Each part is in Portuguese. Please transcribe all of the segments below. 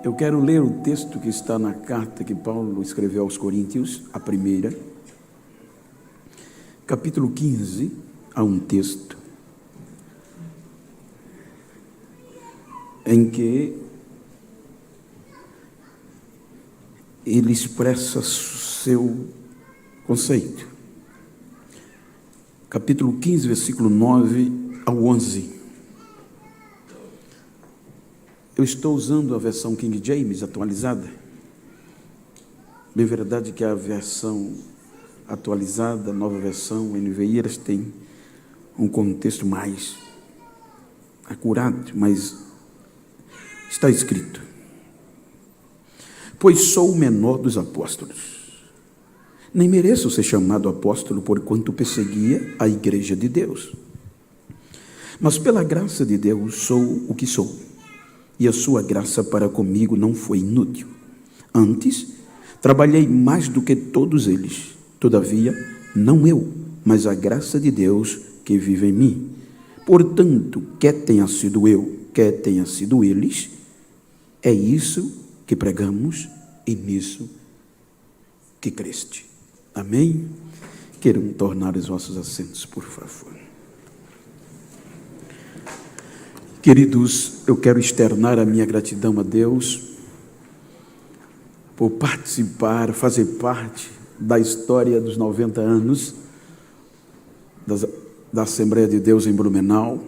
Eu quero ler o texto que está na carta que Paulo escreveu aos Coríntios, a primeira, capítulo 15, há um texto em que ele expressa seu conceito. Capítulo 15, versículo 9 ao 11. Eu estou usando a versão King James atualizada. Bem verdade que a versão atualizada, a nova versão, NVI, elas têm um contexto mais acurado, mas está escrito: pois sou o menor dos apóstolos, nem mereço ser chamado apóstolo, porquanto perseguia a igreja de Deus. Mas pela graça de Deus sou o que sou, e a sua graça para comigo não foi inútil. Antes, trabalhei mais do que todos eles. Todavia, não eu, mas a graça de Deus que vive em mim. Portanto, quer tenha sido eu, quer tenha sido eles, é isso que pregamos e nisso que creste. Amém? Queiram tornar os vossos assentos, por favor. Queridos, eu quero externar a minha gratidão a Deus por participar, fazer parte da história dos 90 anos da Assembleia de Deus em Blumenau,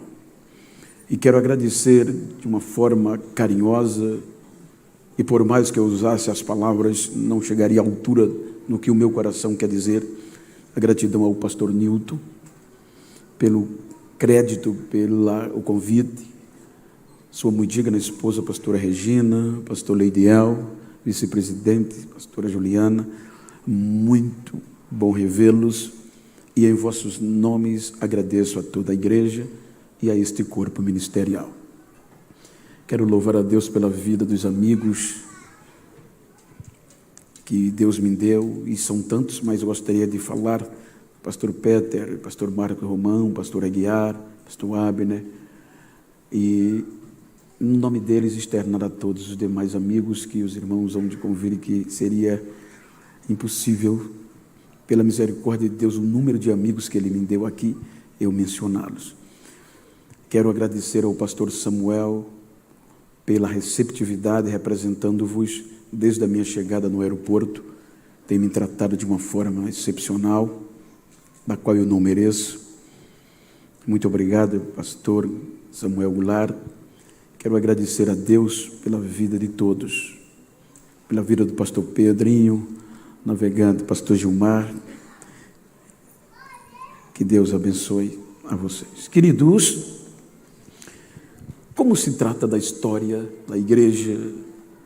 e quero agradecer de uma forma carinhosa, e por mais que eu usasse as palavras, não chegaria à altura no que o meu coração quer dizer, a gratidão ao pastor Nilton, pelo crédito, pelo convite, sua muito digna esposa, pastora Regina, pastor Leidiel, vice-presidente, pastora Juliana, muito bom revê-los, e em vossos nomes agradeço a toda a igreja e a este corpo ministerial. Quero louvar a Deus pela vida dos amigos que Deus me deu, e são tantos, mas eu gostaria de falar: pastor Peter, pastor Marco Romão, pastor Aguiar, pastor Abner, e no nome deles externar a todos os demais amigos que os irmãos vão de convir, que seria impossível, pela misericórdia de Deus, o número de amigos que Ele me deu aqui, eu mencioná-los. Quero agradecer ao pastor Samuel pela receptividade, representando-vos desde a minha chegada no aeroporto, tem me tratado de uma forma excepcional, da qual eu não mereço. Muito obrigado, pastor Samuel Goulart. Quero agradecer a Deus pela vida de todos, pela vida do pastor Pedrinho, navegante, pastor Gilmar. Que Deus abençoe a vocês. Queridos, como se trata da história da igreja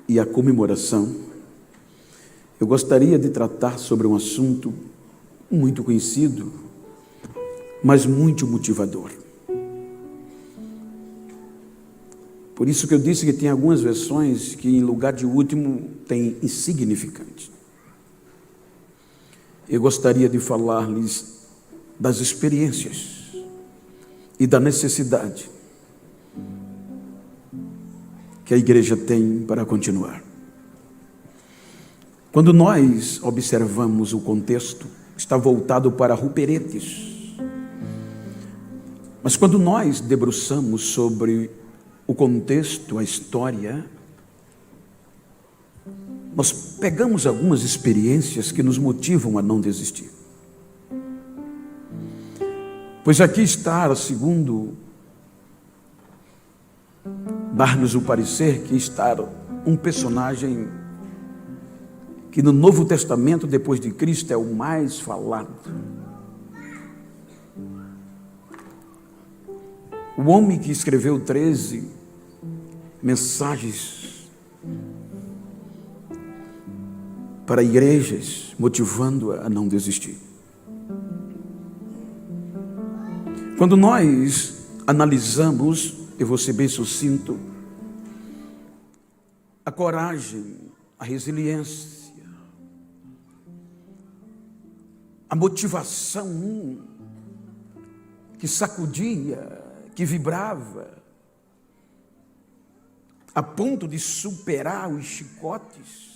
e a comemoração, eu gostaria de tratar sobre um assunto muito conhecido, mas muito motivador. Por isso que eu disse que tem algumas versões que, em lugar de último, tem insignificante. Eu gostaria de falar-lhes das experiências e da necessidade que a igreja tem para continuar. Quando nós observamos o contexto, está voltado para Ruperetes. Mas quando nós debruçamos sobre o contexto, a história, nós pegamos algumas experiências que nos motivam a não desistir. Pois aqui está, segundo dar-nos o parecer, que está um personagem que no Novo Testamento, depois de Cristo, é o mais falado. O homem que escreveu 13 mensagens para igrejas, motivando-a a não desistir. Quando nós analisamos, eu vou ser bem sucinto, a coragem, a resiliência, a motivação que sacudia, que vibrava a ponto de superar os chicotes,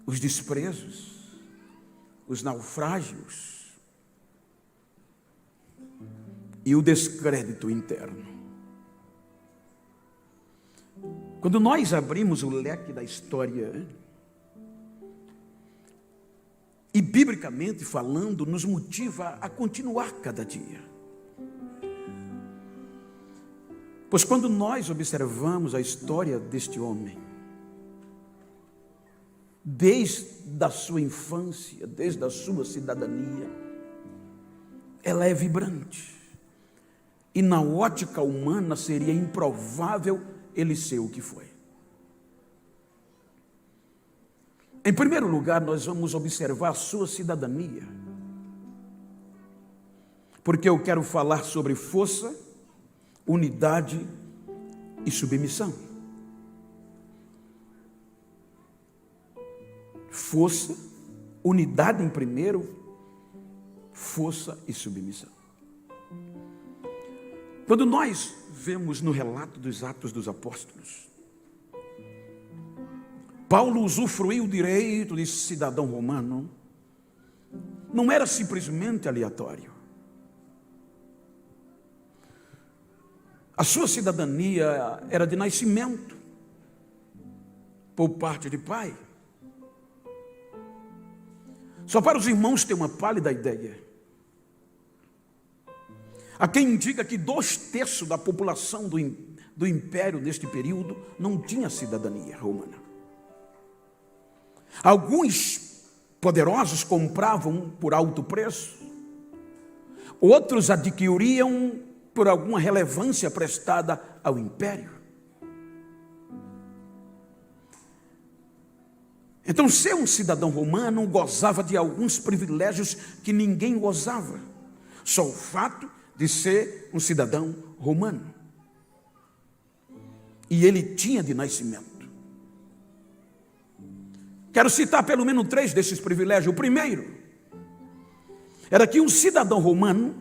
os desprezos, os naufrágios e o descrédito interno. Quando nós abrimos o leque da história, e biblicamente falando, nos motiva a continuar cada dia. Pois quando nós observamos a história deste homem, desde a sua infância, desde a sua cidadania, ela é vibrante. E na ótica humana seria improvável ele ser o que foi. Em primeiro lugar, nós vamos observar a sua cidadania, porque eu quero falar sobre força, unidade e submissão. Força, unidade em primeiro, força e submissão. Quando nós vemos no relato dos Atos dos Apóstolos, Paulo usufruiu o direito de cidadão romano, não era simplesmente aleatório. A sua cidadania era de nascimento, por parte de pai. Só para os irmãos terem uma pálida ideia, há quem diga que 2/3 da população do império neste período não tinha cidadania romana. Alguns poderosos compravam por alto preço, outros adquiriam por alguma relevância prestada ao império. Então, ser um cidadão romano gozava de alguns privilégios que ninguém gozava, só o fato de ser um cidadão romano. E ele tinha de nascimento. Quero citar pelo menos 3 desses privilégios. O primeiro era que um cidadão romano,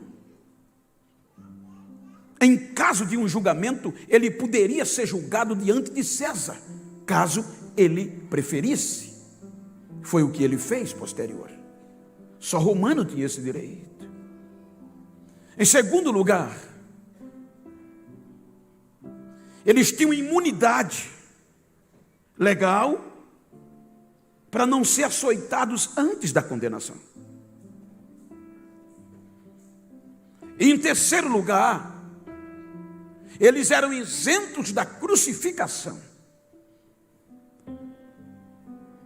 em caso de um julgamento, ele poderia ser julgado diante de César, caso ele preferisse. Foi o que ele fez posterior. Só romano tinha esse direito. Em segundo lugar, eles tinham imunidade legal para não ser açoitados antes da condenação. E em terceiro lugar, eles eram isentos da crucificação.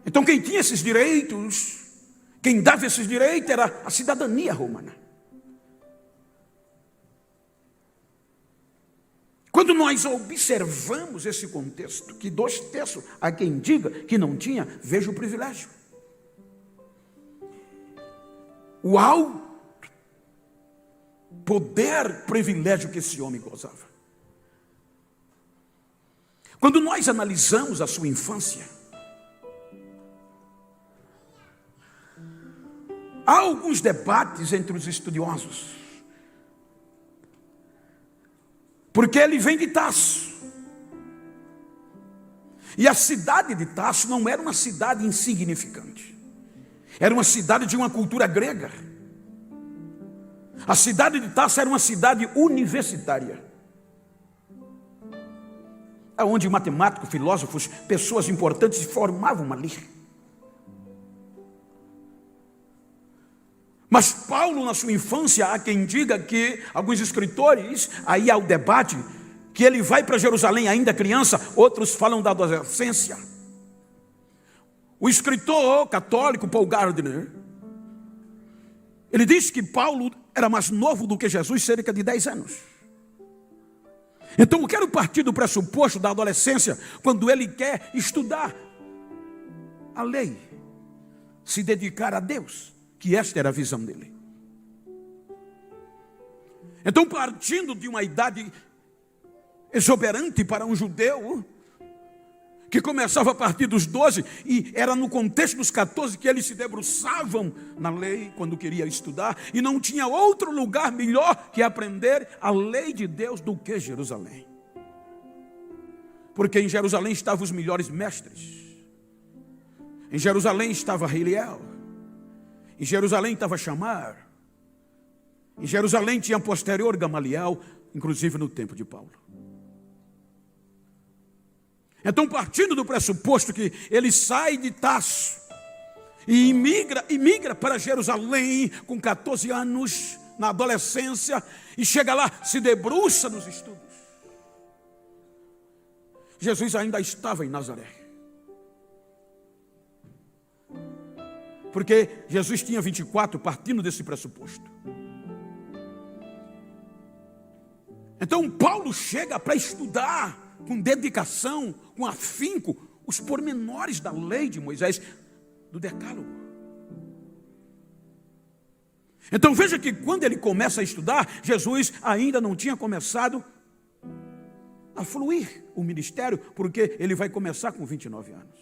Então quem tinha esses direitos, quem dava esses direitos era a cidadania romana. Quando nós observamos esse contexto, que 2/3, há quem diga que não tinha, veja o privilégio. O alto poder, privilégio que esse homem gozava. Quando nós analisamos a sua infância, há alguns debates entre os estudiosos, porque ele vem de Tarso, e a cidade de Tarso não era uma cidade insignificante, era uma cidade de uma cultura grega. A cidade de Tarso era uma cidade universitária, onde matemáticos, filósofos, pessoas importantes se formavam ali. Mas Paulo, na sua infância, há quem diga que, alguns escritores, aí há o debate, que ele vai para Jerusalém ainda criança, outros falam da adolescência. O escritor católico Paul Gardner, ele diz que Paulo era mais novo do que Jesus, cerca de 10 anos. Então eu quero partir do pressuposto da adolescência, quando ele quer estudar a lei, se dedicar a Deus, que esta era a visão dele. Então, partindo de uma idade exuberante para um judeu, que começava a partir dos 12, e era no contexto dos 14 que eles se debruçavam na lei, quando queria estudar, e não tinha outro lugar melhor que aprender a lei de Deus do que Jerusalém. Porque em Jerusalém estavam os melhores mestres. Em Jerusalém estava Hiliel. Em Jerusalém estava Chamar. Em Jerusalém tinha posterior Gamaliel, inclusive no tempo de Paulo. Então, partindo do pressuposto que ele sai de Tarso e imigra para Jerusalém com 14 anos, na adolescência, e chega lá, se debruça nos estudos. Jesus ainda estava em Nazaré. Porque Jesus tinha 24, partindo desse pressuposto. Então Paulo chega para estudar com dedicação, com afinco, os pormenores da lei de Moisés, do decálogo. Então veja que quando ele começa a estudar, Jesus ainda não tinha começado a fluir o ministério, porque ele vai começar com 29 anos.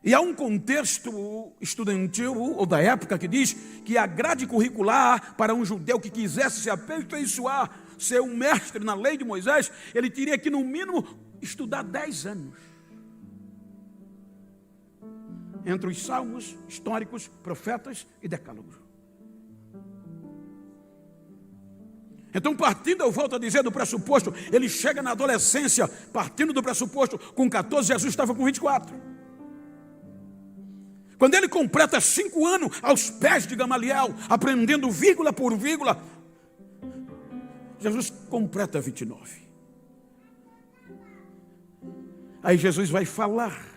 E há um contexto estudantil, ou da época, que diz que a grade curricular para um judeu que quisesse se aperfeiçoar, ser um mestre na lei de Moisés, ele teria que, no mínimo, estudar 10 anos. Entre os salmos históricos, profetas e decálogos. Então, partindo, eu volto a dizer, do pressuposto, ele chega na adolescência, partindo do pressuposto, com 14, Jesus estava com 24. Quando ele completa 5 anos aos pés de Gamaliel, aprendendo vírgula por vírgula, Jesus completa 29. Aí Jesus vai falar.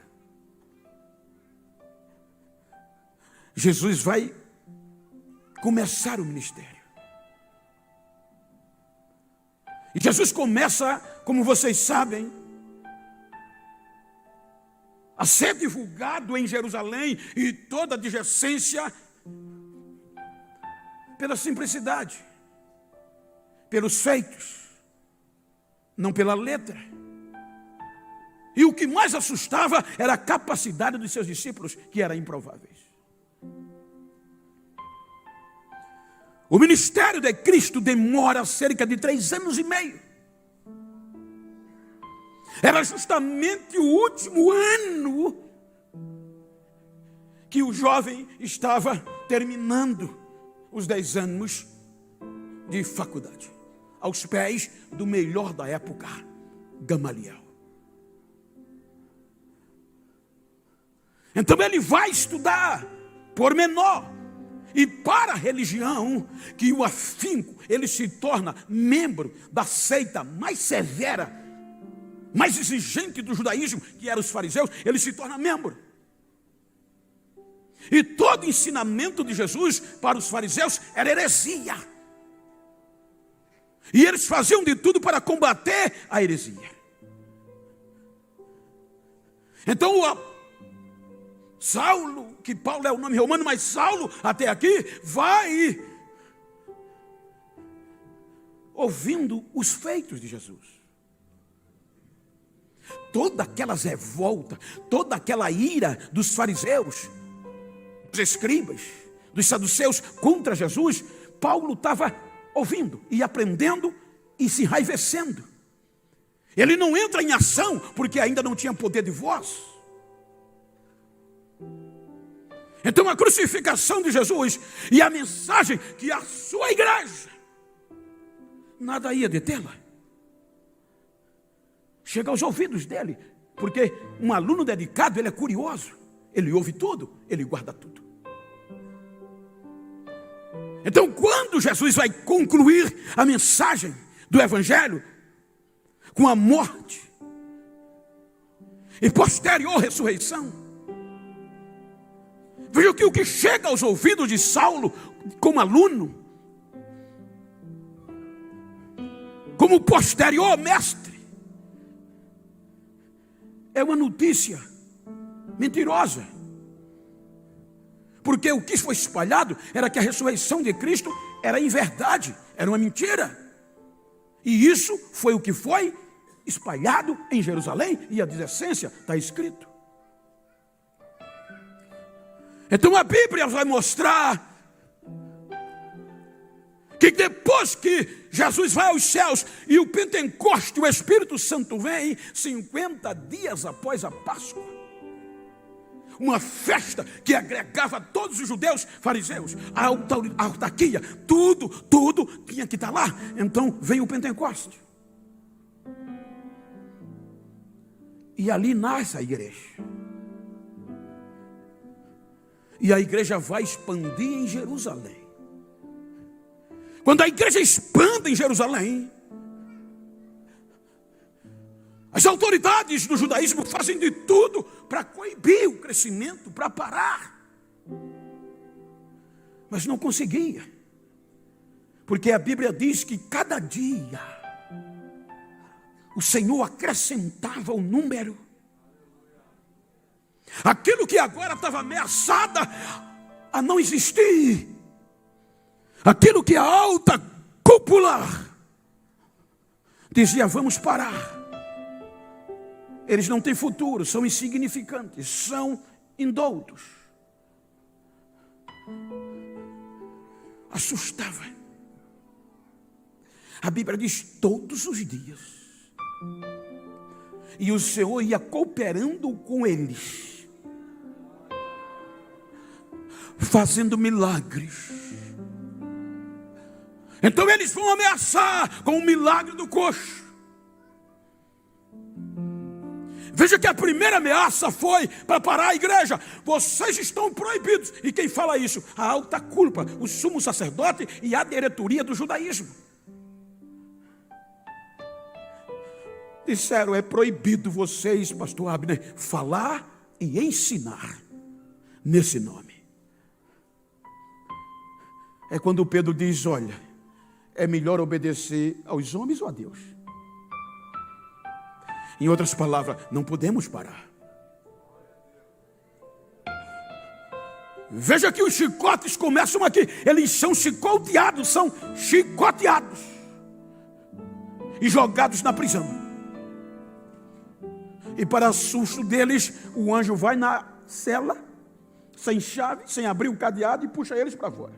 Jesus vai começar o ministério. E Jesus começa, como vocês sabem, a ser divulgado em Jerusalém e toda a adjacência pela simplicidade, pelos feitos, não pela letra. E o que mais assustava era a capacidade dos seus discípulos, que era improváveis. O ministério de Cristo demora cerca de 3 anos e meio. Era justamente o último ano que o jovem estava terminando os 10 anos de faculdade, aos pés do melhor da época, Gamaliel. Então ele vai estudar pormenor, e para a religião que o afinco, ele se torna membro da seita mais severa, mais exigente do judaísmo, que eram os fariseus, ele se torna membro. E todo ensinamento de Jesus para os fariseus era heresia. E eles faziam de tudo para combater a heresia. Então, Saulo, que Paulo é o nome romano, mas Saulo, até aqui, vai ouvindo os feitos de Jesus. Toda aquela revolta, toda aquela ira dos fariseus, dos escribas, dos saduceus contra Jesus, Paulo estava ouvindo e aprendendo e se enraivecendo. Ele não entra em ação porque ainda não tinha poder de voz. Então a crucificação de Jesus e a mensagem que a sua igreja, nada ia detê-la. Chega aos ouvidos dele, porque um aluno dedicado, ele é curioso, ele ouve tudo, ele guarda tudo. Então, quando Jesus vai concluir a mensagem do Evangelho, com a morte e posterior ressurreição, veja que o que chega aos ouvidos de Saulo, como aluno, como posterior mestre, é uma notícia mentirosa. Porque o que foi espalhado era que a ressurreição de Cristo era em verdade, era uma mentira. E isso foi o que foi espalhado em Jerusalém e a adjacência, está escrito. Então a Bíblia vai mostrar que depois que Jesus vai aos céus e o Pentecoste, o Espírito Santo vem 50 dias após a Páscoa. Uma festa que agregava todos os judeus, fariseus, a autarquia, tudo tinha que estar lá. Então vem o Pentecoste. E ali nasce a igreja. E a igreja vai expandir em Jerusalém. Quando a igreja expande em Jerusalém, as autoridades do judaísmo fazem de tudo para coibir o crescimento, para parar. Mas não conseguia. Porque a Bíblia diz que cada dia o Senhor acrescentava o número. Aquilo que agora estava ameaçada a não existir. Aquilo que a alta cúpula dizia, vamos parar. Eles não têm futuro, são insignificantes, são indoutos. Assustava. A Bíblia diz todos os dias. E o Senhor ia cooperando com eles, fazendo milagres. Então eles vão ameaçar com o milagre do coxo. Veja que a primeira ameaça foi para parar a igreja. Vocês estão proibidos. E quem fala isso? A alta culpa, o sumo sacerdote e a diretoria do judaísmo. Disseram, é proibido vocês, pastor Abner, falar e ensinar nesse nome. É quando Pedro diz, olha, é melhor obedecer aos homens ou a Deus? Em outras palavras, não podemos parar. Veja que os chicotes começam aqui. Eles são chicoteados e jogados na prisão. E para susto deles, o anjo vai na cela, sem chave, sem abrir o cadeado e puxa eles para fora.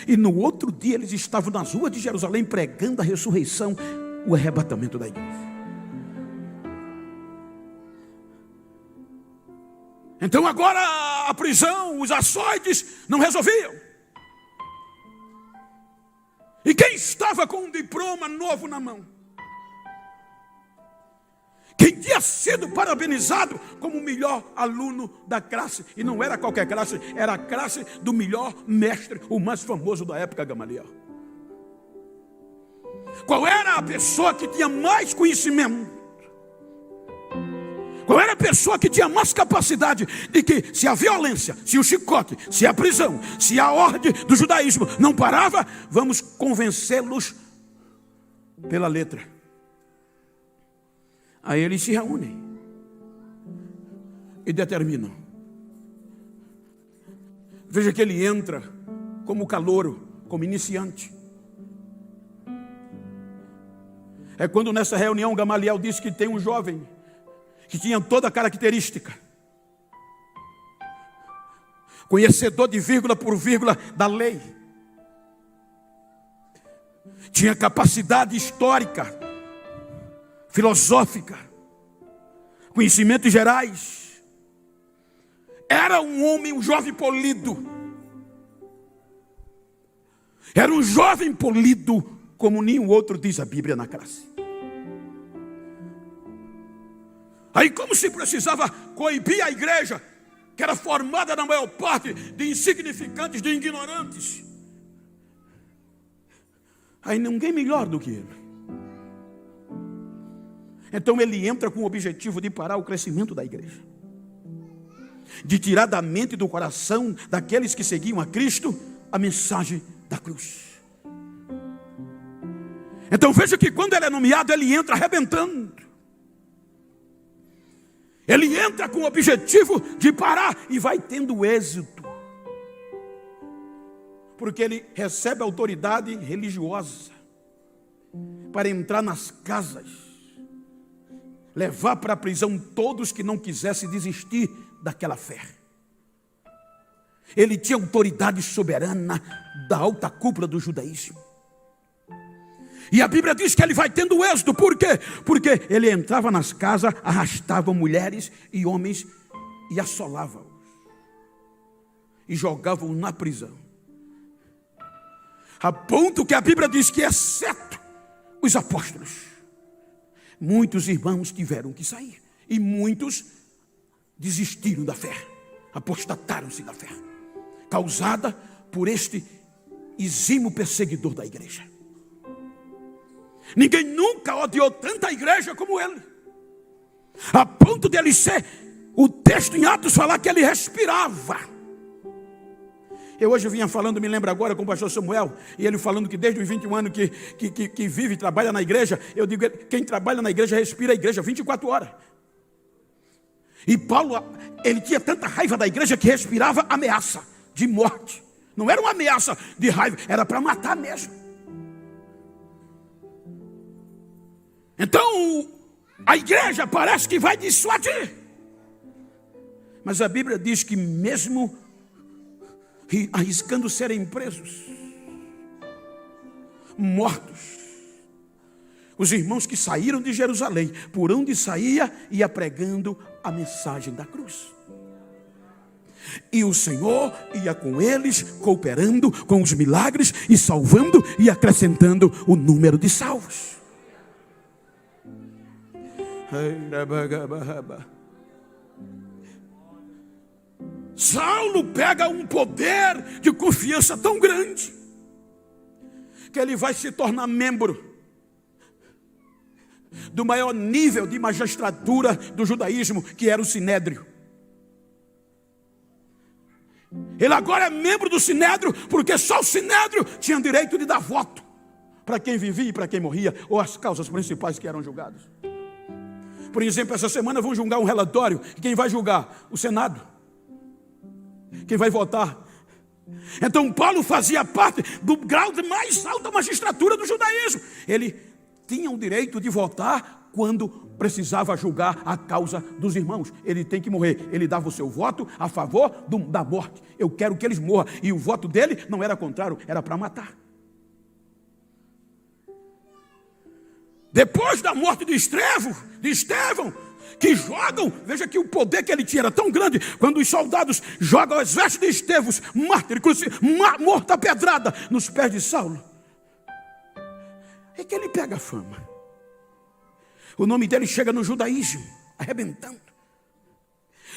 E no outro dia eles estavam nas ruas de Jerusalém pregando a ressurreição, o arrebatamento da igreja. Então agora a prisão, os açoites não resolviam. E quem estava com um diploma novo na mão? Quem tinha sido parabenizado como o melhor aluno da classe. E não era qualquer classe, era a classe do melhor mestre, o mais famoso da época, Gamaliel. Qual era a pessoa que tinha mais conhecimento? Qual era a pessoa que tinha mais capacidade de que, se a violência, se o chicote, se a prisão, se a ordem do judaísmo não parava, vamos convencê-los pela letra. Aí eles se reúnem e determinam. Veja que ele entra como calouro, como iniciante. É quando nessa reunião Gamaliel disse que tem um jovem que tinha toda a característica, conhecedor de vírgula por vírgula da lei, tinha capacidade histórica, filosófica, conhecimentos gerais, era um homem, um jovem polido, era um jovem polido como nenhum outro, diz a Bíblia, na classe. Aí, como se precisava coibir a igreja, que era formada na maior parte de insignificantes, de ignorantes, aí ninguém melhor do que ele. Então ele entra com o objetivo de parar o crescimento da igreja, de tirar da mente e do coração daqueles que seguiam a Cristo a mensagem da cruz. Então veja que quando ele é nomeado, ele entra arrebentando. Ele entra com o objetivo de parar e vai tendo êxito. Porque ele recebe autoridade religiosa para entrar nas casas, levar para a prisão todos que não quisessem desistir daquela fé. Ele tinha autoridade soberana da alta cúpula do judaísmo. E a Bíblia diz que ele vai tendo êxito. Por quê? Porque ele entrava nas casas, arrastava mulheres e homens e assolava-os. E jogava-os na prisão. A ponto que a Bíblia diz que, exceto os apóstolos, muitos irmãos tiveram que sair. E muitos desistiram da fé. Apostataram-se da fé. Causada por este exímio perseguidor da igreja. Ninguém nunca odiou tanta igreja como ele. A ponto de ele ser, o texto em Atos falar que ele respirava. Eu hoje vinha falando, me lembro agora com o pastor Samuel, e ele falando que desde os 21 anos que vive e trabalha na igreja, eu digo, quem trabalha na igreja respira a igreja 24 horas. E Paulo, ele tinha tanta raiva da igreja que respirava ameaça de morte. Não era uma ameaça de raiva, era para matar mesmo. Então, a igreja parece que vai dissuadir. Mas a Bíblia diz que mesmo arriscando serem presos, mortos, os irmãos que saíram de Jerusalém, por onde saía, ia pregando a mensagem da cruz. E o Senhor ia com eles, cooperando com os milagres e salvando e acrescentando o número de salvos. Saulo pega um poder de confiança tão grande que ele vai se tornar membro do maior nível de magistratura do judaísmo, que era o Sinédrio. Ele agora é membro do Sinédrio, porque só o Sinédrio tinha direito de dar voto para quem vivia e para quem morria, ou as causas principais que eram julgadas. Por exemplo, essa semana vão julgar um relatório. Quem vai julgar? O Senado. Quem vai votar? Então Paulo fazia parte do grau de mais alta magistratura do judaísmo. Ele tinha o direito de votar quando precisava julgar a causa dos irmãos. Ele tem que morrer. Ele dava o seu voto a favor da morte. Eu quero que eles morram. E o voto dele não era contrário, era para matar. Depois da morte de Estevão, que jogam, veja que o poder que ele tinha era tão grande, quando os soldados jogam as vestes de Estevão, mártir, morto a pedrada, nos pés de Saulo, é que ele pega a fama. O nome dele chega no judaísmo, arrebentando.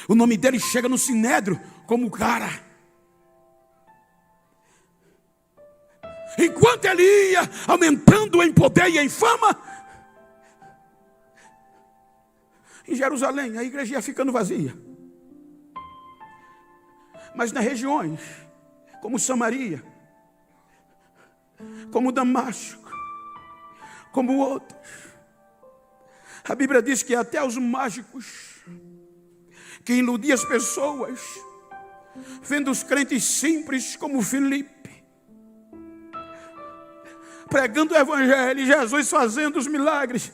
O nome dele chega no Sinédrio, como cara. Enquanto ele ia aumentando em poder e em fama, em Jerusalém, a igreja ia ficando vazia. Mas nas regiões, como Samaria, como Damasco, como outros, a Bíblia diz que até os mágicos, que iludiam as pessoas, vendo os crentes simples como Filipe, pregando o evangelho, e Jesus fazendo os milagres,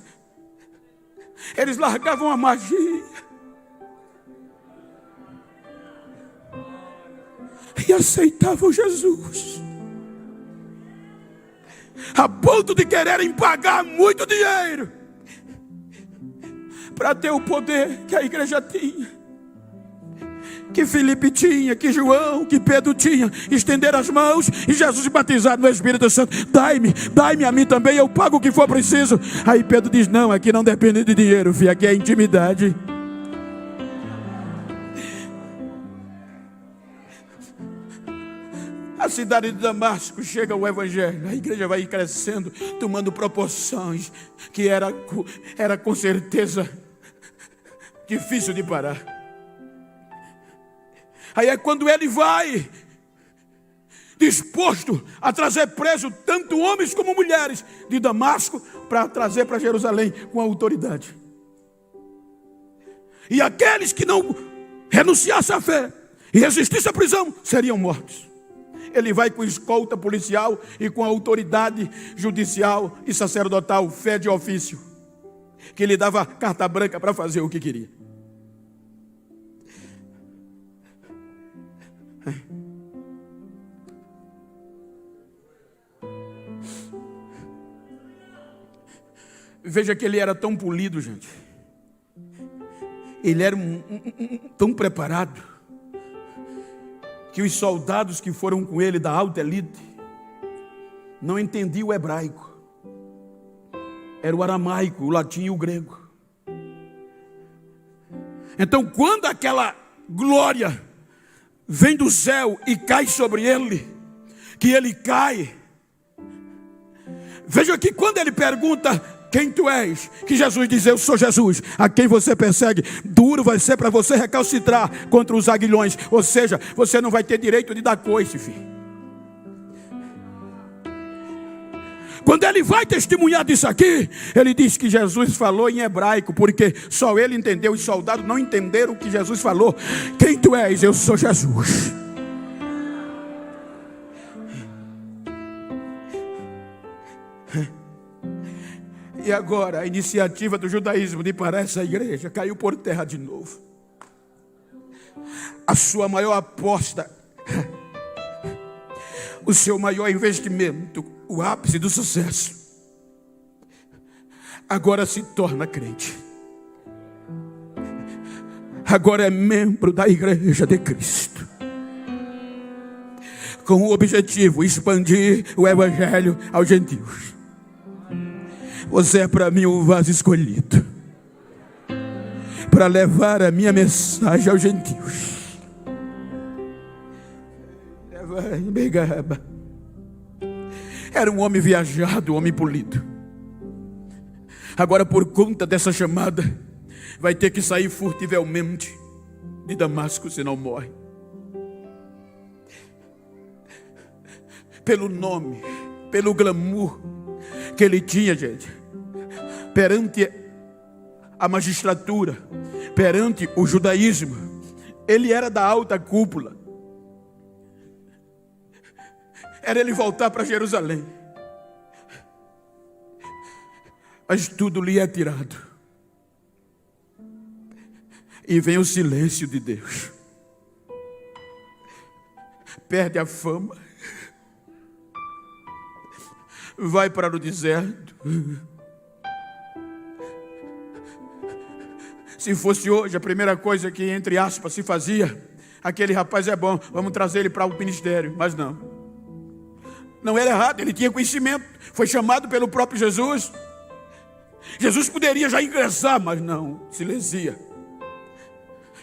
eles largavam a magia e aceitavam Jesus, a ponto de quererem pagar muito dinheiro para ter o poder que a igreja tinha, que Filipe tinha, que João, que Pedro tinha. Estender as mãos e Jesus batizado no Espírito Santo. Dai-me a mim também, eu pago o que for preciso. Aí Pedro diz, não, aqui não depende de dinheiro, filho, aqui é intimidade. A cidade de Damasco chega o evangelho, a igreja vai crescendo, tomando proporções que era com certeza difícil de parar. Aí é quando ele vai disposto a trazer preso tanto homens como mulheres de Damasco, para trazer para Jerusalém com autoridade. E aqueles que não renunciassem à fé e resistissem à prisão seriam mortos. Ele vai com escolta policial e com autoridade judicial e sacerdotal, fé de ofício, que lhe dava carta branca para fazer o que queria. Veja que ele era tão polido, gente. Ele era tão preparado, que os soldados que foram com ele da alta elite não entendiam o hebraico. Era o aramaico, o latim e o grego. Então, quando aquela glória vem do céu e cai sobre ele, que ele cai, veja que quando ele pergunta: quem tu és? Que Jesus diz: eu sou Jesus, a quem você persegue. Duro vai ser para você recalcitrar contra os aguilhões. Ou seja, você não vai ter direito de dar coice, filho. Quando ele vai testemunhar disso aqui, ele diz que Jesus falou em hebraico, porque só ele entendeu, os soldados não entenderam o que Jesus falou. Quem tu és? Eu sou Jesus. E agora a iniciativa do judaísmo de parar essa igreja caiu por terra de novo. A sua maior aposta, o seu maior investimento, o ápice do sucesso, agora se torna crente. Agora é membro da igreja de Cristo, com o objetivo de expandir o evangelho aos gentios. Você é para mim um vaso escolhido para levar a minha mensagem aos gentios. Era um homem viajado, um homem polido. Agora, por conta dessa chamada, vai ter que sair furtivamente de Damasco, senão morre. Pelo nome, pelo glamour que ele tinha, gente, perante a magistratura, perante o judaísmo, ele era da alta cúpula. Era ele voltar para Jerusalém, mas tudo lhe é tirado, e vem o silêncio de Deus. Perde a fama, vai para o deserto. Se fosse hoje, a primeira coisa que, entre aspas, se fazia: aquele rapaz é bom, vamos trazer ele para o ministério. Mas não era errado, ele tinha conhecimento, foi chamado pelo próprio Jesus. Jesus poderia já ingressar, mas não, silencia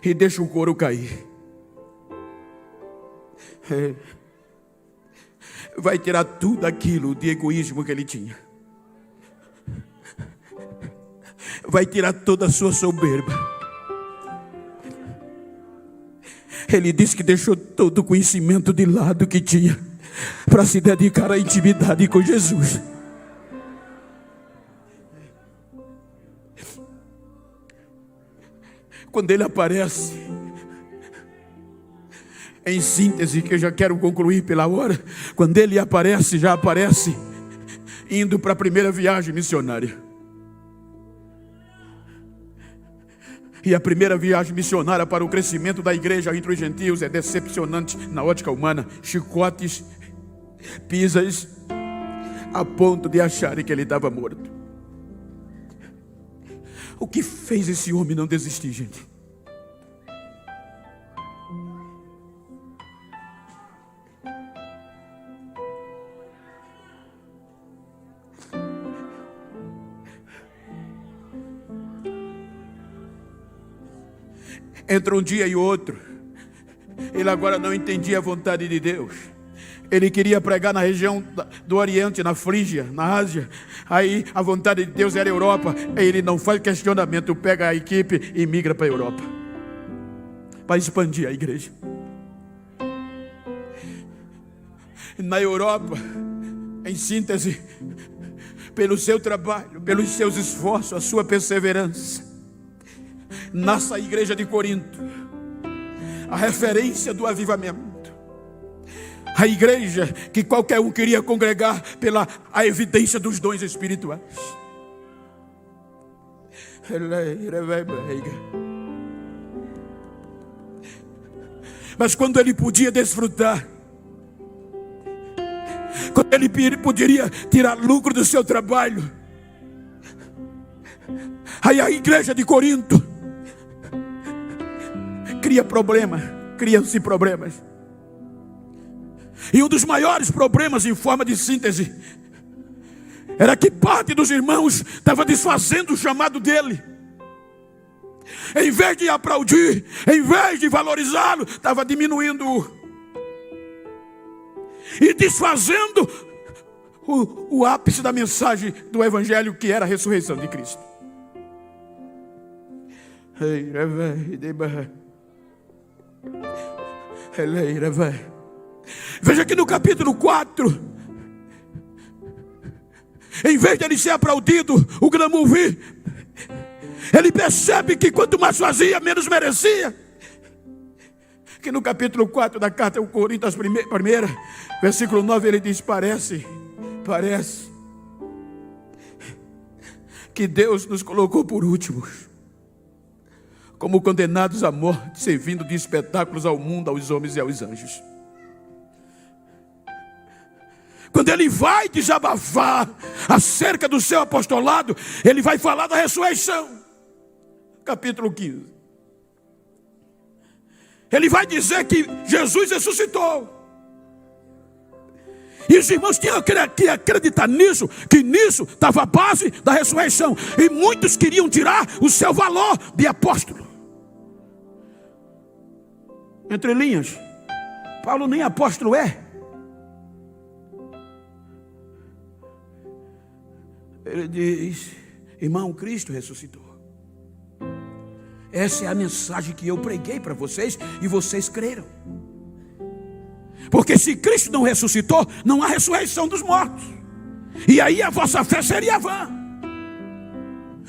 e deixa o couro cair. Vai tirar tudo aquilo de egoísmo que ele tinha, vai tirar toda a sua soberba. Ele disse que deixou todo o conhecimento de lado que tinha para se dedicar à intimidade com Jesus. Quando ele aparece, em síntese, que eu já quero concluir pela hora, quando ele aparece, já aparece indo para a primeira viagem missionária. E a primeira viagem missionária para o crescimento da igreja entre os gentios é decepcionante na ótica humana. Chicotes, pisas, a ponto de acharem que ele estava morto. O que fez esse homem não desistir, gente? Entre um dia e outro, ele agora não entendia a vontade de Deus. Ele queria pregar na região do Oriente, na Frígia, na Ásia. Aí a vontade de Deus era a Europa. Ele não faz questionamento, pega a equipe e migra para a Europa, para expandir a igreja. Na Europa, em síntese, pelo seu trabalho, pelos seus esforços, a sua perseverança, nasce a igreja de Corinto, a referência do avivamento. A igreja que qualquer um queria congregar pela a evidência dos dons espirituais. Mas quando ele podia desfrutar, quando ele poderia tirar lucro do seu trabalho, Aí a igreja de Corinto criam-se problemas. E um dos maiores problemas, em forma de síntese, era que parte dos irmãos estava desfazendo o chamado dele. Em vez de aplaudir, em vez de valorizá-lo, estava diminuindo-o e desfazendo o ápice da mensagem do evangelho, que era a ressurreição de Cristo. Veja que no capítulo 4, em vez de ele ser aplaudido, o clamor vir, ele percebe que quanto mais fazia, menos merecia. Que no capítulo 4 da carta aos Coríntios, primeira, versículo 9, ele diz: parece que Deus nos colocou por últimos, como condenados à morte, servindo de espetáculos ao mundo, aos homens e aos anjos. Quando ele vai desabafar acerca do seu apostolado, ele vai falar da ressurreição. Capítulo 15. Ele vai dizer que Jesus ressuscitou. E os irmãos tinham que acreditar nisso, que nisso estava a base da ressurreição. E muitos queriam tirar o seu valor de apóstolo. Entre linhas, Paulo nem apóstolo é. Ele diz: irmão, Cristo ressuscitou. Essa é a mensagem que eu preguei para vocês e vocês creram. Porque se Cristo não ressuscitou, não há ressurreição dos mortos. E aí a vossa fé seria vã.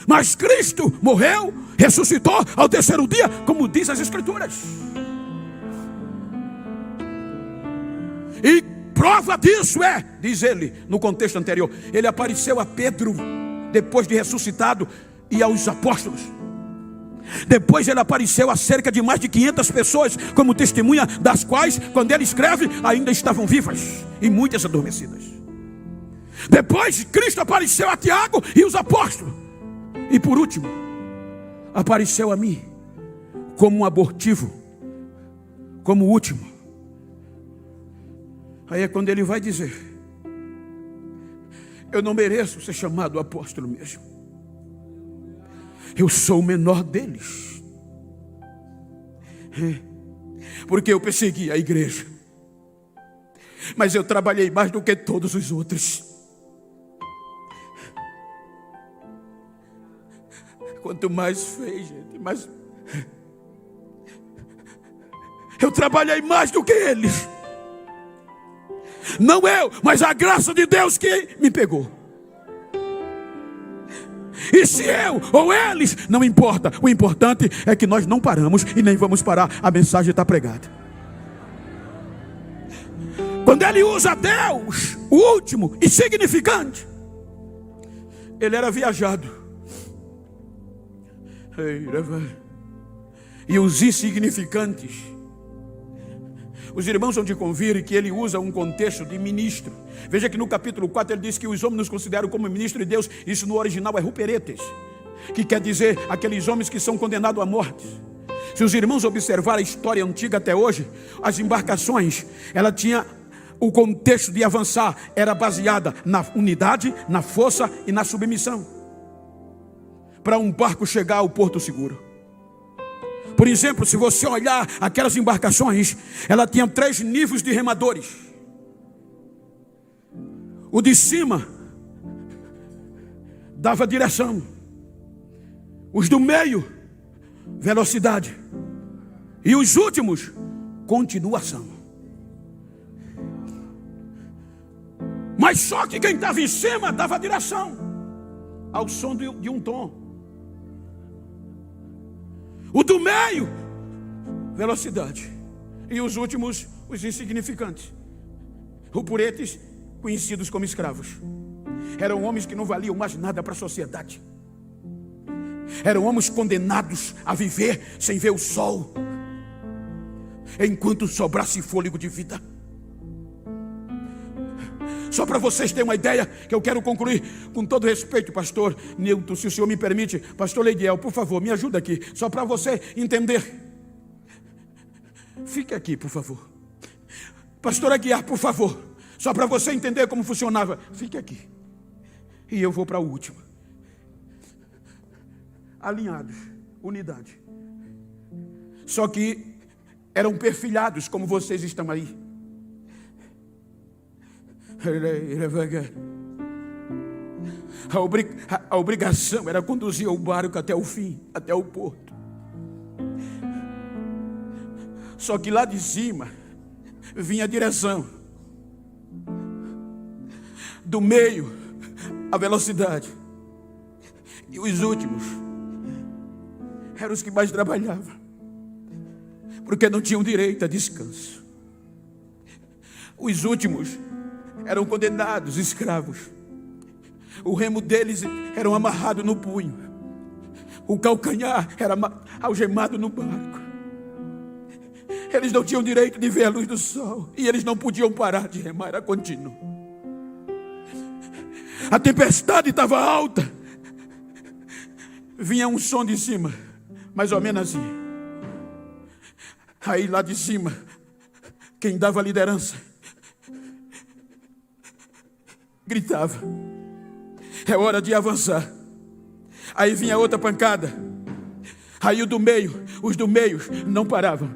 Mas Cristo morreu, ressuscitou ao terceiro dia, como diz as Escrituras. E prova disso é, diz ele no contexto anterior, ele apareceu a Pedro depois de ressuscitado e aos apóstolos. Depois ele apareceu a cerca de mais de 500 pessoas como testemunha, das quais, quando ele escreve, ainda estavam vivas e muitas adormecidas. Depois Cristo apareceu a Tiago e os apóstolos. E por último, apareceu a mim como um abortivo, como o último. Aí é quando ele vai dizer: eu não mereço ser chamado apóstolo mesmo. Eu sou o menor deles. Porque eu persegui a igreja. Mas eu trabalhei mais do que todos os outros. Quanto mais fez, gente, mais... eu trabalhei mais do que eles. Não eu, mas a graça de Deus que me pegou. E se eu ou eles, não importa. O importante é que nós não paramos e nem vamos parar. A mensagem está pregada. Quando ele usa Deus, o último, insignificante, ele era viajado. E os insignificantes, os irmãos vão de convir que ele usa um contexto de ministro. Veja que no capítulo 4 ele diz que os homens nos consideram como ministro de Deus. Isso no original é ruperetes, que quer dizer aqueles homens que são condenados à morte. Se os irmãos observarem a história antiga até hoje, as embarcações, ela tinha o contexto de avançar, era baseada na unidade, na força e na submissão, para um barco chegar ao porto seguro. Por exemplo, se você olhar aquelas embarcações, ela tinha 3 níveis de remadores. O de cima dava direção, os do meio, velocidade, e os últimos, continuação. Mas só que quem estava em cima dava direção ao som de um tom. O do meio, velocidade. E os últimos, os insignificantes, ruperetes, conhecidos como escravos. Eram homens que não valiam mais nada para a sociedade. Eram homens condenados a viver sem ver o sol, enquanto sobrasse fôlego de vida. Só para vocês terem uma ideia, que eu quero concluir com todo respeito, pastor Nilton, se o senhor me permite, pastor Leguiel, por favor, me ajuda aqui, só para você entender. Fique aqui, por favor. Pastor Aguiar, por favor, só para você entender como funcionava, fique aqui. E eu vou para a última. Alinhados, unidade. Só que eram perfilhados como vocês estão aí. A obrigação era conduzir o barco até o fim, até o porto. Só que lá de cima vinha a direção, do meio a velocidade, e os últimos eram os que mais trabalhavam, porque não tinham direito a descanso. Os últimos eram condenados, escravos. O remo deles era amarrado no punho, o calcanhar era algemado no barco. Eles não tinham direito de ver a luz do sol, e eles não podiam parar de remar, era contínuo. A tempestade estava alta, vinha um som de cima, mais ou menos assim. Aí lá de cima, quem dava liderança gritava: é hora de avançar. Aí vinha outra pancada. Aí os do meio não paravam.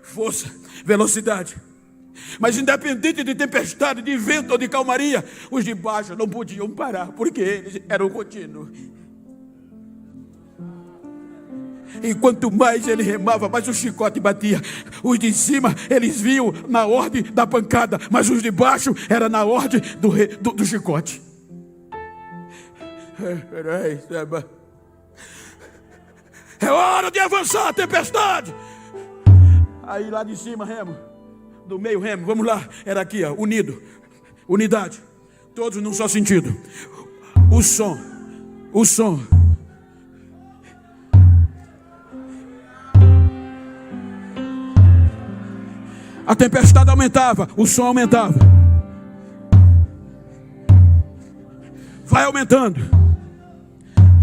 Força, velocidade. Mas independente de tempestade, de vento ou de calmaria, os de baixo não podiam parar, porque eles eram contínuos. E quanto mais ele remava, mais o chicote batia. Os de cima, eles viam na ordem da pancada, mas os de baixo era na ordem do chicote. É hora de avançar, tempestade. Aí lá de cima, remo. Do meio, remo. Vamos lá. Era aqui, ó, unido. Unidade. Todos num só sentido. O som. A tempestade aumentava, o som aumentava. Vai aumentando.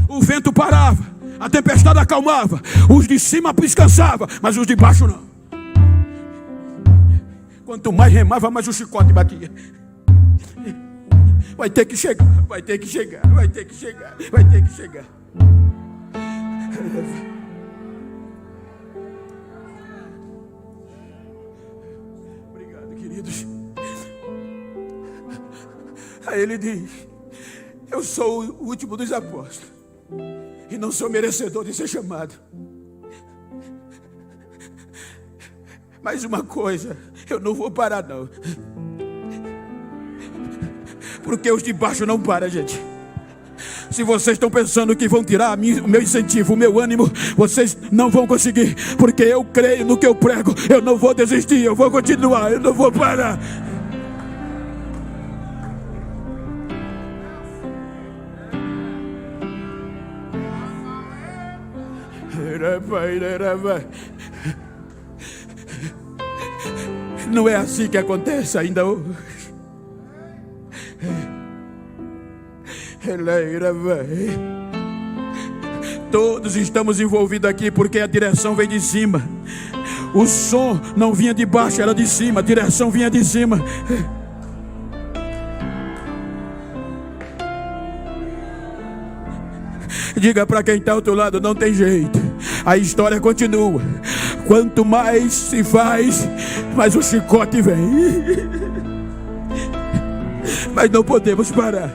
O vento parava, a tempestade acalmava. Os de cima descansavam, mas os de baixo não. Quanto mais remava, mais o chicote batia. Vai ter que chegar. Obrigado, queridos. Aí ele diz: eu sou o último dos apóstolos e não sou merecedor de ser chamado. Mas uma coisa, eu não vou parar não. Porque os de baixo não param, gente. Se vocês estão pensando que vão tirar o meu incentivo, o meu ânimo, vocês não vão conseguir. Porque eu creio no que eu prego. Eu não vou desistir, eu vou continuar, eu não vou parar. Não é assim que acontece ainda hoje. Todos estamos envolvidos aqui porque a direção vem de cima. O som não vinha de baixo, era de cima. A direção vinha de cima. Diga para quem está ao teu lado: não tem jeito, a história continua. Quanto mais se faz, mais o chicote vem. Mas não podemos parar.